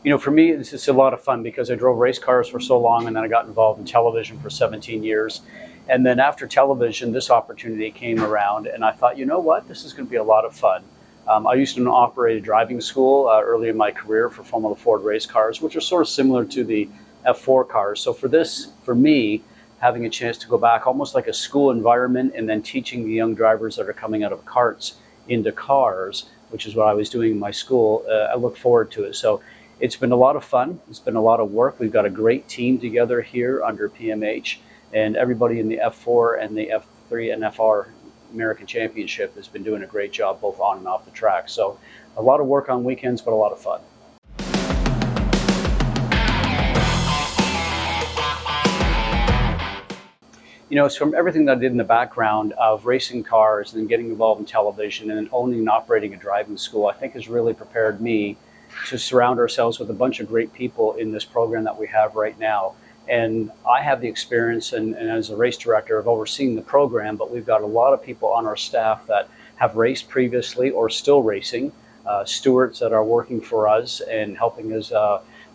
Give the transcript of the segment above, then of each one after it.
For me, it's just a lot of fun because I drove race cars for so long, and then I got involved in television for 17 years. And then after television, this opportunity came around, and I thought, you know what, this is going to be a lot of fun. I used to operate a driving school early in my career for Formula Ford race cars, which are sort of similar to the F4 cars. So for me, having a chance to go back almost like a school environment and then teaching the young drivers that are coming out of karts into cars, which is what I was doing in my school, I look forward to it. So it's been a lot of fun. It's been a lot of work. We've got a great team together here under PMH, and everybody in the F4 and the F3 and FR American Championship has been doing a great job both on and off the track. So a lot of work on weekends, but a lot of fun. It's from everything that I did in the background of racing cars and then getting involved in television and then owning and operating a driving school, I think has really prepared me to surround ourselves with a bunch of great people in this program that we have right now. And I have the experience and as a race director of overseeing the program, but we've got a lot of people on our staff that have raced previously or still racing, stewards that are working for us and helping us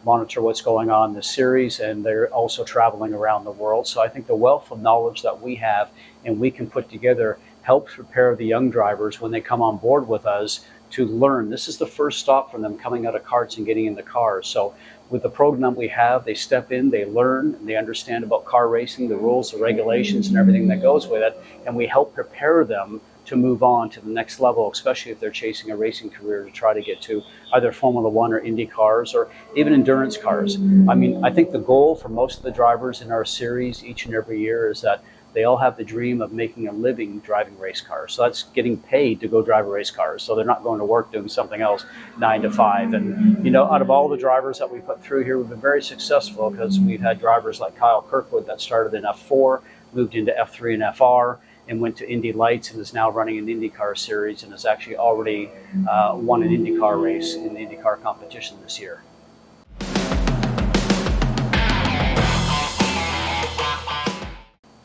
monitor what's going on in the series, and they're also traveling around the world. So I think the wealth of knowledge that we have and we can put together helps prepare the young drivers when they come on board with us to learn. This is the first stop for them coming out of karts and getting into cars. So with the program we have, they step in, they learn, they understand about car racing, the rules, the regulations, and everything that goes with it, and we help prepare them to move on to the next level, especially if they're chasing a racing career to try to get to either Formula One or Indy cars or even endurance cars. I think the goal for most of the drivers in our series each and every year is that they all have the dream of making a living driving race cars. So that's getting paid to go drive a race car. So they're not going to work doing something else 9 to 5. And, out of all the drivers that we put through here, we've been very successful because we've had drivers like Kyle Kirkwood that started in F4, moved into F3 and FR, and went to Indy Lights and is now running an IndyCar series and has actually already won an IndyCar race in the IndyCar competition this year.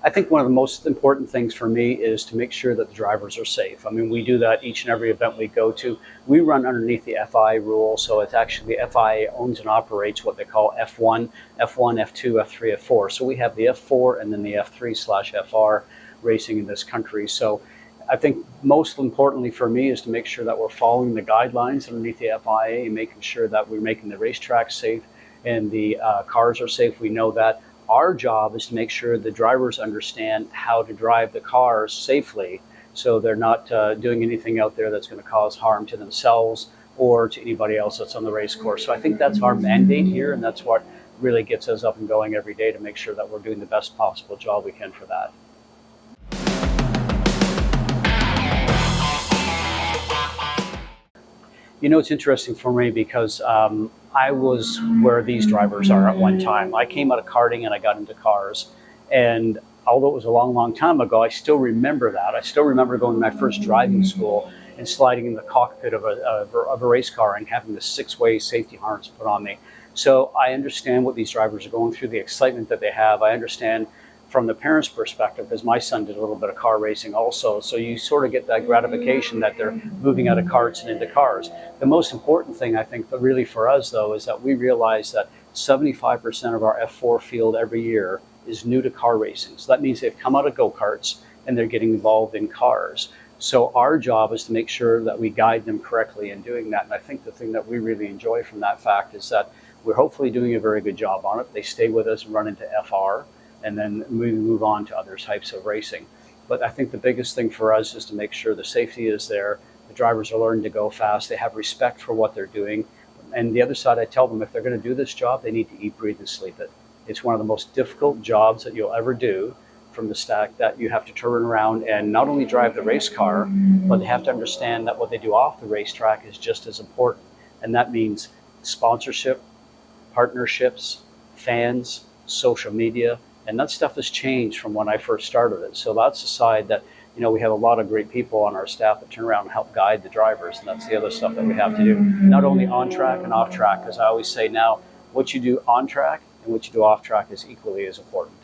I think one of the most important things for me is to make sure that the drivers are safe. We do that each and every event we go to. We run underneath the FIA rule, so it's actually the FIA owns and operates what they call F1, F2, F3, F4. So we have the F4 and then the F3/FR racing in this country. So I think most importantly for me is to make sure that we're following the guidelines underneath the FIA and making sure that we're making the racetrack safe and the cars are safe. We know that. Our job is to make sure the drivers understand how to drive the cars safely so they're not doing anything out there that's going to cause harm to themselves or to anybody else that's on the race course. So I think that's our mandate here, and that's what really gets us up and going every day to make sure that we're doing the best possible job we can for that. It's interesting for me because I was where these drivers are at one time. I came out of karting and I got into cars. And although it was a long, long time ago, I still remember that. I still remember going to my first driving school and sliding in the cockpit of a race car and having the 6-way safety harness put on me. So I understand what these drivers are going through, the excitement that they have. I understand from the parents' perspective, because my son did a little bit of car racing also. So you sort of get that gratification that they're moving out of karts and into cars. The most important thing, I think, really for us, though, is that we realize that 75% of our F4 field every year is new to car racing. So that means they've come out of go-karts and they're getting involved in cars. So our job is to make sure that we guide them correctly in doing that. And I think the thing that we really enjoy from that fact is that we're hopefully doing a very good job on it. They stay with us and run into FR, and then we move on to other types of racing. But I think the biggest thing for us is to make sure the safety is there, the drivers are learning to go fast, they have respect for what they're doing. And the other side, I tell them if they're going to do this job, they need to eat, breathe, and sleep it. It's one of the most difficult jobs that you'll ever do, from the stack that you have to turn around and not only drive the race car, but they have to understand that what they do off the racetrack is just as important. And that means sponsorship, partnerships, fans, social media, and that stuff has changed from when I first started it. So that's the side that, we have a lot of great people on our staff that turn around and help guide the drivers. And that's the other stuff that we have to do, not only on track and off track. As I always say now, what you do on track and what you do off track is equally as important.